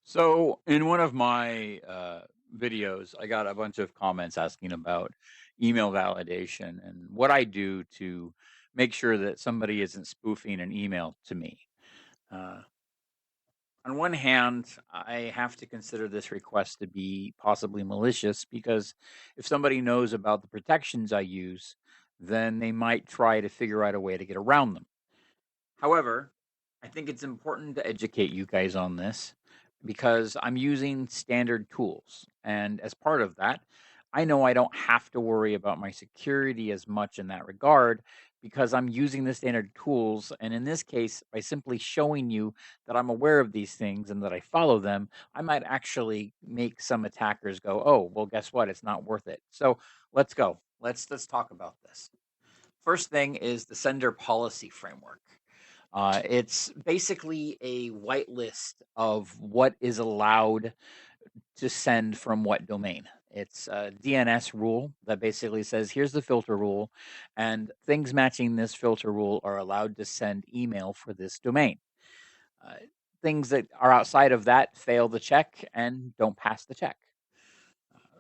So, in one of my videos, I got a bunch of comments asking about email validation and what I do to make sure that somebody isn't spoofing an email to me. Uh, on one hand, I have to consider this request to be possibly malicious because if somebody knows about the protections I use, then they might try to figure out a way to get around them. However, I think it's important to educate you guys on this because I'm using standard tools. And as part of that, I know I don't have to worry about my security as much in that regard because I'm using the standard tools. And in this case, by simply showing you that I'm aware of these things and that I follow them, I might actually make some attackers go, oh, well, guess what? It's not worth it. So let's go. Let's talk about this. First thing is the sender policy framework. It's basically a whitelist of what is allowed to send from what domain. It's a DNS rule that basically says here's the filter rule, and things matching this filter rule are allowed to send email for this domain. Uh, Things that are outside of that fail the check and don't pass the check.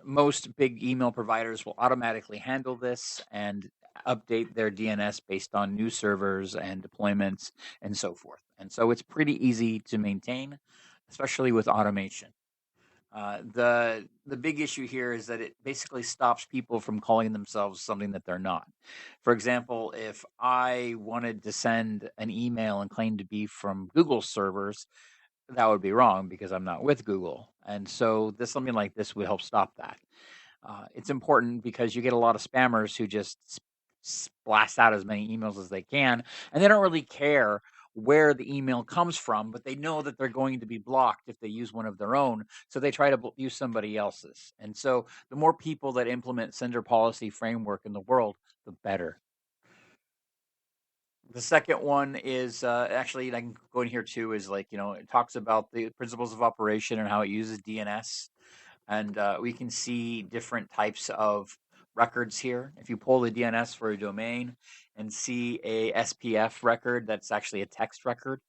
Most big email providers will automatically handle this and update their DNS based on new servers and deployments and so forth. And so it's pretty easy to maintain, especially with automation. The big issue here is that it basically stops people from calling themselves something that they're not. For example, if I wanted to send an email and claim to be from Google servers, that would be wrong because I'm not with Google. And so this something like this would help stop that. It's important because you get a lot of spammers who just blast out as many emails as they can, and they don't really care where the email comes from, but they know that they're going to be blocked if they use one of their own, so they try to use somebody else's. And so the more people that implement sender policy framework in the world, the better. The second one is actually, I can go in here too, is like, it talks about the principles of operation and how it uses DNS. And we can see different types of records here. If you pull the DNS for a domain and see a SPF record that's actually a text record,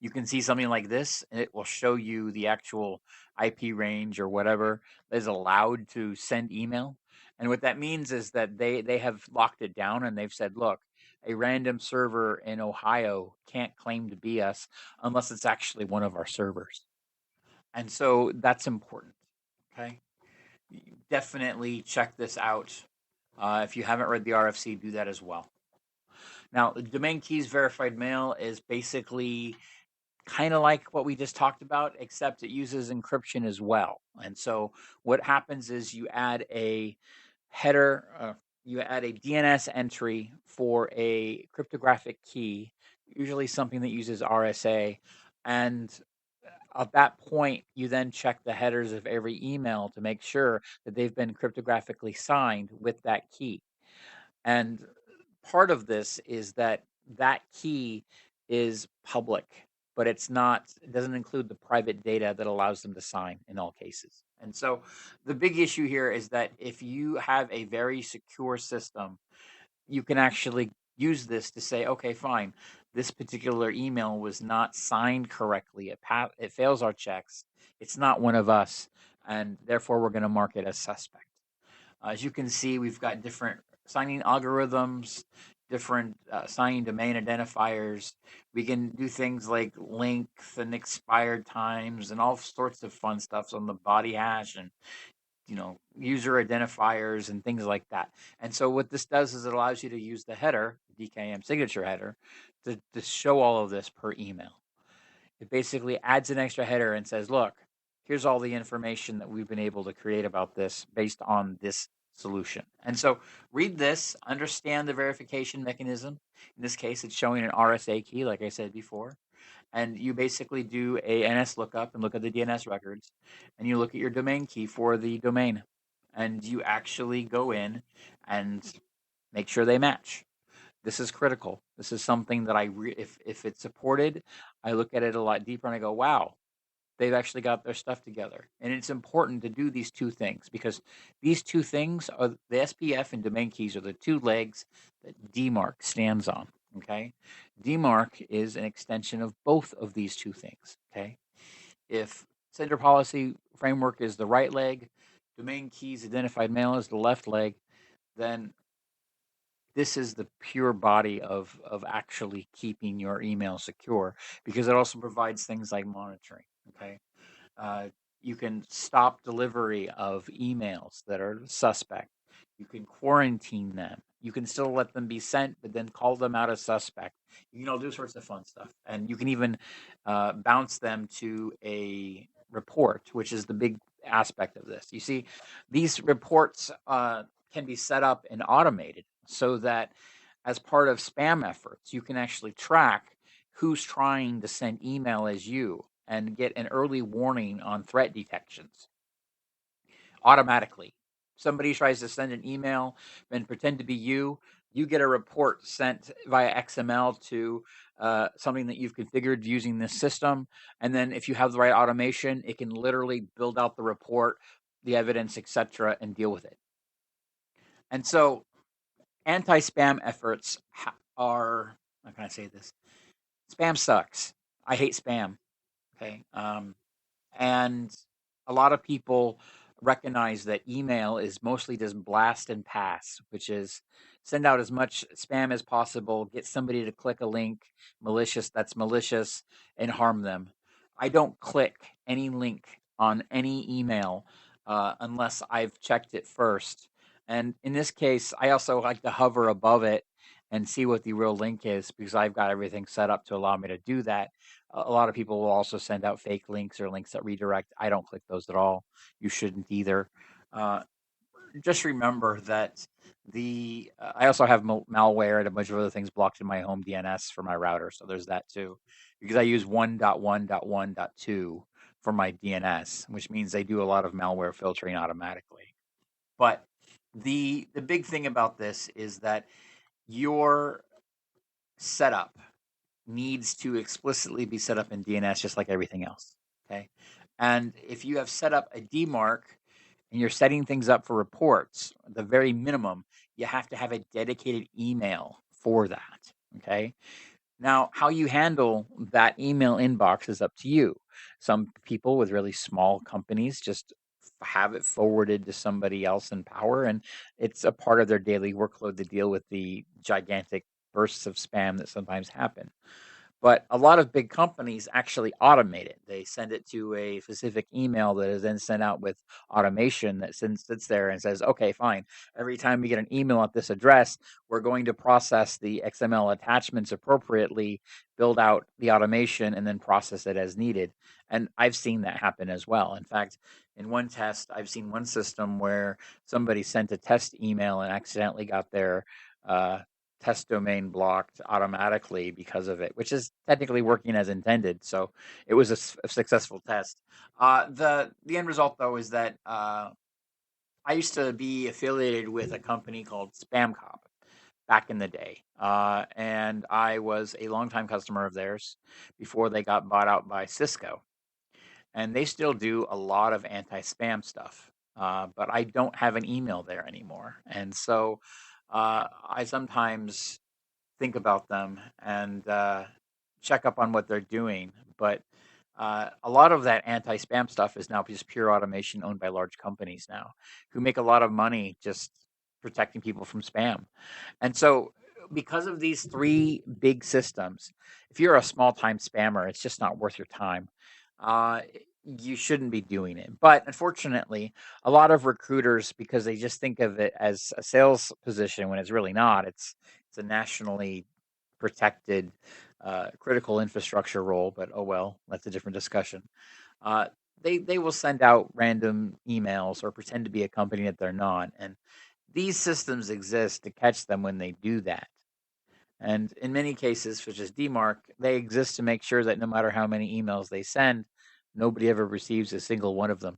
you can see something like this, and it will show you the actual IP range or whatever that is allowed to send email. And what that means is that they have locked it down and they've said, look, a random server in Ohio can't claim to be us unless it's actually one of our servers. And so that's important. Okay. Definitely check this out. If you haven't read the RFC, do that as well. Now, the domain keys verified mail is basically kind of like what we just talked about, except it uses encryption as well. And so what happens is you add a header, you add a DNS entry for a cryptographic key, usually something that uses RSA, and at that point, you then check the headers of every email to make sure that they've been cryptographically signed with that key. And part of this is that that key is public, but it doesn't include the private data that allows them to sign in all cases. And so the big issue here is that if you have a very secure system, you can actually use this to say, okay, fine, this particular email was not signed correctly. It fails our checks. It's not one of us, and therefore we're going to mark it as suspect. As you can see, we've got different signing algorithms, different signing domain identifiers. We can do things like length and expired times and all sorts of fun stuff on the body hash and user identifiers and things like that. And so what this does is it allows you to use the header, DKIM signature header, to show all of this per email. It basically adds an extra header and says, look, here's all the information that we've been able to create about this based on this solution. And so read this, understand the verification mechanism. In this case, it's showing an RSA key, like I said before. And you basically do a NS lookup and look at the DNS records, and you look at your domain key for the domain, and you actually go in and make sure they match. This is critical. This is something that if it's supported, I look at it a lot deeper and I go, wow, they've actually got their stuff together. And it's important to do these two things because these two things are the SPF and domain keys are the two legs that DMARC stands on. Okay. DMARC is an extension of both of these two things. Okay. If sender policy framework is the right leg, domain keys identified mail is the left leg, then this is the pure body of actually keeping your email secure, because it also provides things like monitoring. Okay. Uh, you can stop delivery of emails that are suspect. You can quarantine them. You can still let them be sent, but then call them out as suspect. You can all do sorts of fun stuff. And you can even bounce them to a report, which is the big aspect of this. You see, these reports can be set up and automated so that as part of spam efforts, you can actually track who's trying to send email as you and get an early warning on threat detections automatically. Somebody tries to send an email and pretend to be you, you get a report sent via XML to something that you've configured using this system. And then if you have the right automation, it can literally build out the report, the evidence, etc., and deal with it. And so anti-spam efforts are, how can I say this? Spam sucks. I hate spam. Okay. And a lot of people recognize that email is mostly just blast and pass, which is send out as much spam as possible, get somebody to click a link malicious that's malicious, and harm them. I don't click any link on any email unless I've checked it first. And in this case, I also like to hover above it and see what the real link is, because I've got everything set up to allow me to do that. A lot of people will also send out fake links or links that redirect. I don't click those at all. You shouldn't either. Uh, just remember that I also have malware and a bunch of other things blocked in my home DNS for my router, so there's that too. Because I use 1.1.1.2 for my DNS, which means they do a lot of malware filtering automatically. But the big thing about this is that your setup needs to explicitly be set up in DNS just like everything else. Okay. And if you have set up a DMARC and you're setting things up for reports, the very minimum, you have to have a dedicated email for that. Okay. Now, how you handle that email inbox is up to you. Some people with really small companies just have it forwarded to somebody else in power, and it's a part of their daily workload to deal with the gigantic bursts of spam that sometimes happen. But a lot of big companies actually automate it. They send it to a specific email that is then sent out with automation that sits there and says, okay, fine. Every time we get an email at this address, we're going to process the XML attachments appropriately, build out the automation, and then process it as needed. And I've seen that happen as well. In fact, in one test, I've seen one system where somebody sent a test email and accidentally got their uh, test domain blocked automatically because of it, which is technically working as intended. So it was a successful test. The end result though is that I used to be affiliated with a company called Spam Cop back in the day, and I was a longtime customer of theirs before they got bought out by Cisco, and they still do a lot of anti-spam stuff. But I don't have an email there anymore, and so I sometimes think about them and check up on what they're doing. But a lot of that anti-spam stuff is now just pure automation owned by large companies now, who make a lot of money just protecting people from spam. And so, because of these three big systems, if you're a small time spammer, it's just not worth your time. Uh, you shouldn't be doing it. But unfortunately, a lot of recruiters, because they just think of it as a sales position when it's really not, it's a nationally protected critical infrastructure role. But oh well, that's a different discussion. Uh, they will send out random emails or pretend to be a company that they're not, and these systems exist to catch them when they do that. And in many cases, such as DMARC, they exist to make sure that no matter how many emails they send, nobody ever receives a single one of them.